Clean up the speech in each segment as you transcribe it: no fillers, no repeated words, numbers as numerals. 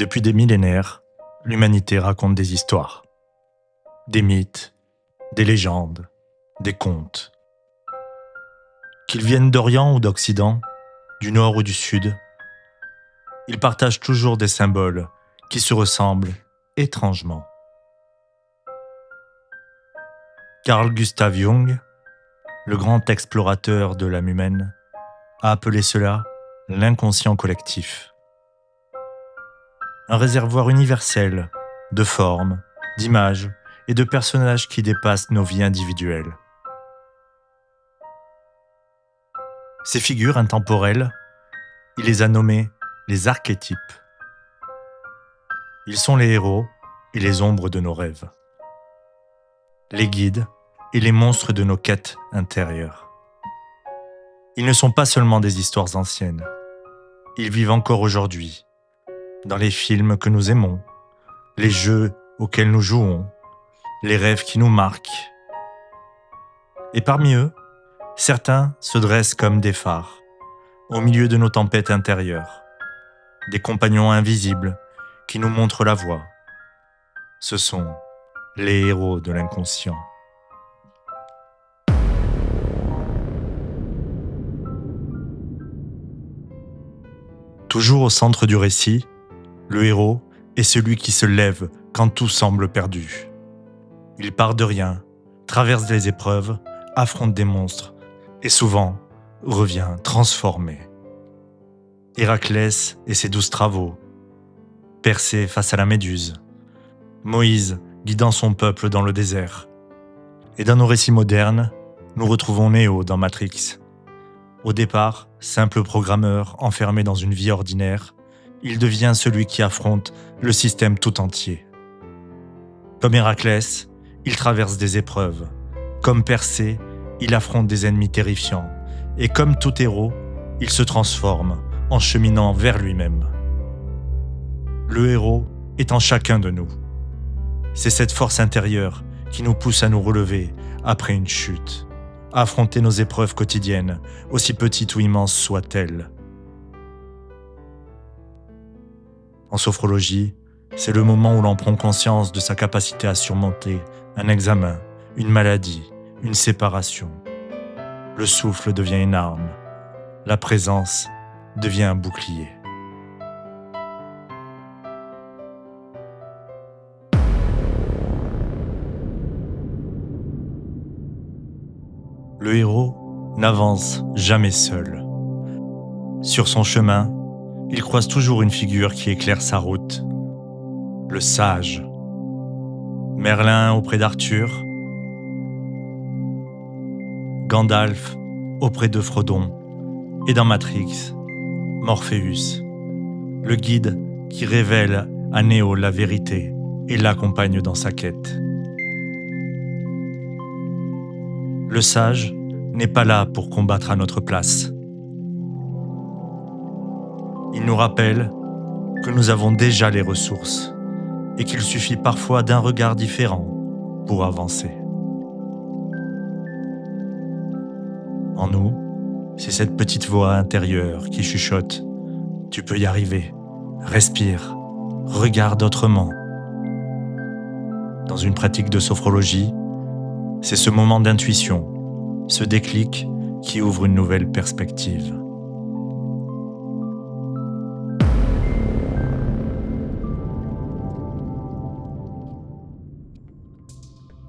Depuis des millénaires, l'humanité raconte des histoires, des mythes, des légendes, des contes. Qu'ils viennent d'Orient ou d'Occident, du Nord ou du Sud, ils partagent toujours des symboles qui se ressemblent étrangement. Carl Gustav Jung, le grand explorateur de l'âme humaine, a appelé cela l'inconscient collectif. Un réservoir universel de formes, d'images et de personnages qui dépassent nos vies individuelles. Ces figures intemporelles, il les a nommées les archétypes. Ils sont les héros et les ombres de nos rêves, les guides et les monstres de nos quêtes intérieures. Ils ne sont pas seulement des histoires anciennes, ils vivent encore aujourd'hui, dans les films que nous aimons, les jeux auxquels nous jouons, les rêves qui nous marquent. Et parmi eux, certains se dressent comme des phares, au milieu de nos tempêtes intérieures, des compagnons invisibles qui nous montrent la voie. Ce sont les héros de l'inconscient. Toujours au centre du récit, le héros est celui qui se lève quand tout semble perdu. Il part de rien, traverse les épreuves, affronte des monstres et souvent revient transformé. Héraclès et ses 12 travaux, Persée face à la Méduse, Moïse guidant son peuple dans le désert. Et dans nos récits modernes, nous retrouvons Neo dans Matrix. Au départ, simple programmeur enfermé dans une vie ordinaire, il devient celui qui affronte le système tout entier. Comme Héraclès, il traverse des épreuves. Comme Persée, il affronte des ennemis terrifiants. Et comme tout héros, il se transforme en cheminant vers lui-même. Le héros est en chacun de nous. C'est cette force intérieure qui nous pousse à nous relever après une chute, à affronter nos épreuves quotidiennes, aussi petites ou immenses soient-elles. En sophrologie, c'est le moment où l'on prend conscience de sa capacité à surmonter un examen, une maladie, une séparation. Le souffle devient une arme, la présence devient un bouclier. Le héros n'avance jamais seul. Sur son chemin, il croise toujours une figure qui éclaire sa route. Le sage. Merlin auprès d'Arthur. Gandalf auprès de Frodon. Et dans Matrix, Morpheus. Le guide qui révèle à Neo la vérité et l'accompagne dans sa quête. Le sage n'est pas là pour combattre à notre place. Il nous rappelle que nous avons déjà les ressources et qu'il suffit parfois d'un regard différent pour avancer. En nous, c'est cette petite voix intérieure qui chuchote « Tu peux y arriver, respire, regarde autrement ». Dans une pratique de sophrologie, c'est ce moment d'intuition, ce déclic qui ouvre une nouvelle perspective.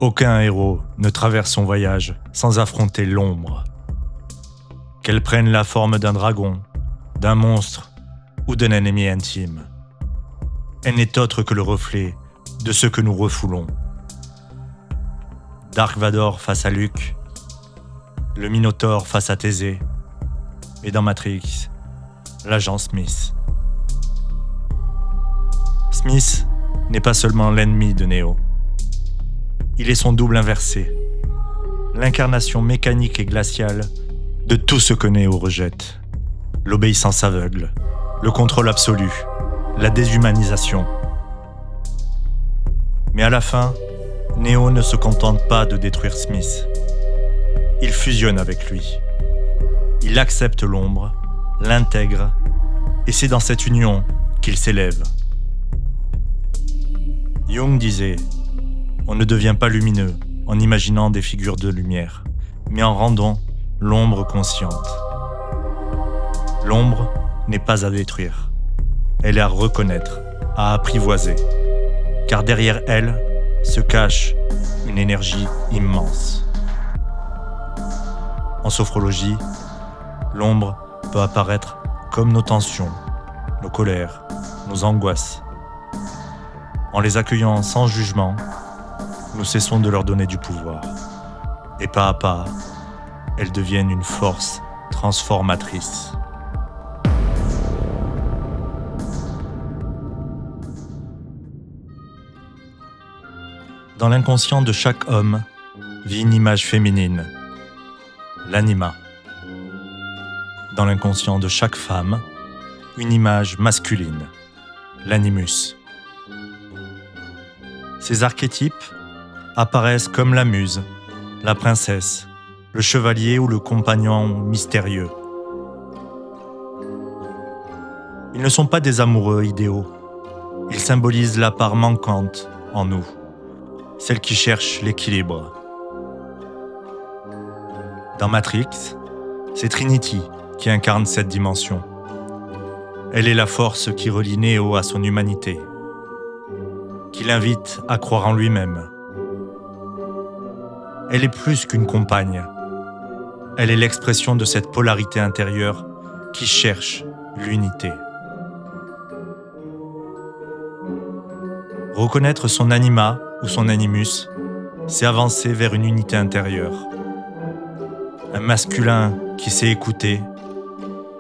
Aucun héros ne traverse son voyage sans affronter l'ombre. Qu'elle prenne la forme d'un dragon, d'un monstre ou d'un ennemi intime. Elle n'est autre que le reflet de ce que nous refoulons. Dark Vador face à Luke, le Minotaure face à Thésée, et dans Matrix, l'agent Smith. Smith n'est pas seulement l'ennemi de Neo. Il est son double inversé, l'incarnation mécanique et glaciale de tout ce que Neo rejette. L'obéissance aveugle, le contrôle absolu, la déshumanisation. Mais à la fin, Neo ne se contente pas de détruire Smith. Il fusionne avec lui. Il accepte l'ombre, l'intègre, et c'est dans cette union qu'il s'élève, Jung disait « On ne devient pas lumineux en imaginant des figures de lumière, mais en rendant l'ombre consciente. » L'ombre n'est pas à détruire, elle est à reconnaître, à apprivoiser, car derrière elle se cache une énergie immense. En sophrologie, l'ombre peut apparaître comme nos tensions, nos colères, nos angoisses. En les accueillant sans jugement, nous cessons de leur donner du pouvoir. Et pas à pas, elles deviennent une force transformatrice. Dans l'inconscient de chaque homme vit une image féminine, l'anima. Dans l'inconscient de chaque femme, une image masculine, l'animus. Ces archétypes apparaissent comme la muse, la princesse, le chevalier ou le compagnon mystérieux. Ils ne sont pas des amoureux idéaux, ils symbolisent la part manquante en nous, celle qui cherche l'équilibre. Dans Matrix, c'est Trinity qui incarne cette dimension. Elle est la force qui relie Neo à son humanité, qui l'invite à croire en lui-même. Elle est plus qu'une compagne. Elle est l'expression de cette polarité intérieure qui cherche l'unité. Reconnaître son anima ou son animus, c'est avancer vers une unité intérieure. Un masculin qui sait écouter,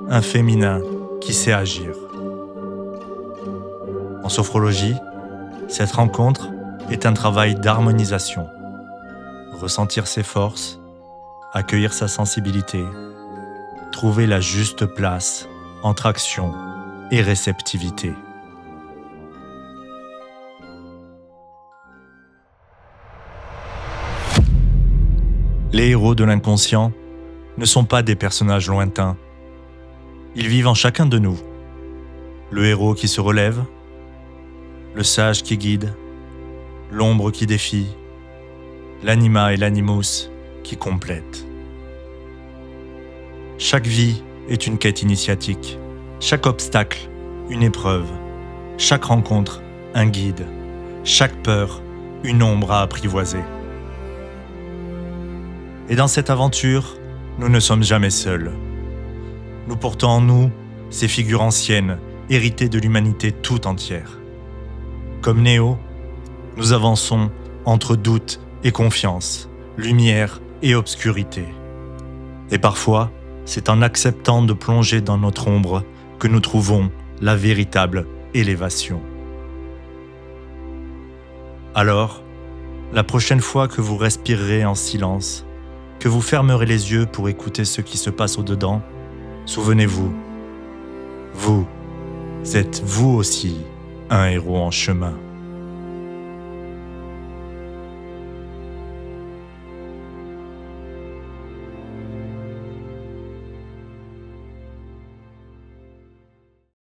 un féminin qui sait agir. En sophrologie, cette rencontre est un travail d'harmonisation. Ressentir ses forces, accueillir sa sensibilité, trouver la juste place entre action et réceptivité. Les héros de l'inconscient ne sont pas des personnages lointains. Ils vivent en chacun de nous. Le héros qui se relève, le sage qui guide, l'ombre qui défie, l'anima et l'animus qui complètent. Chaque vie est une quête initiatique, chaque obstacle, une épreuve, chaque rencontre, un guide, chaque peur, une ombre à apprivoiser. Et dans cette aventure, nous ne sommes jamais seuls. Nous portons en nous ces figures anciennes, héritées de l'humanité tout entière. Comme Neo, nous avançons entre doute et confiance, lumière et obscurité. Et parfois, c'est en acceptant de plonger dans notre ombre que nous trouvons la véritable élévation. Alors, la prochaine fois que vous respirerez en silence, que vous fermerez les yeux pour écouter ce qui se passe au-dedans, souvenez-vous, vous êtes vous aussi un héros en chemin.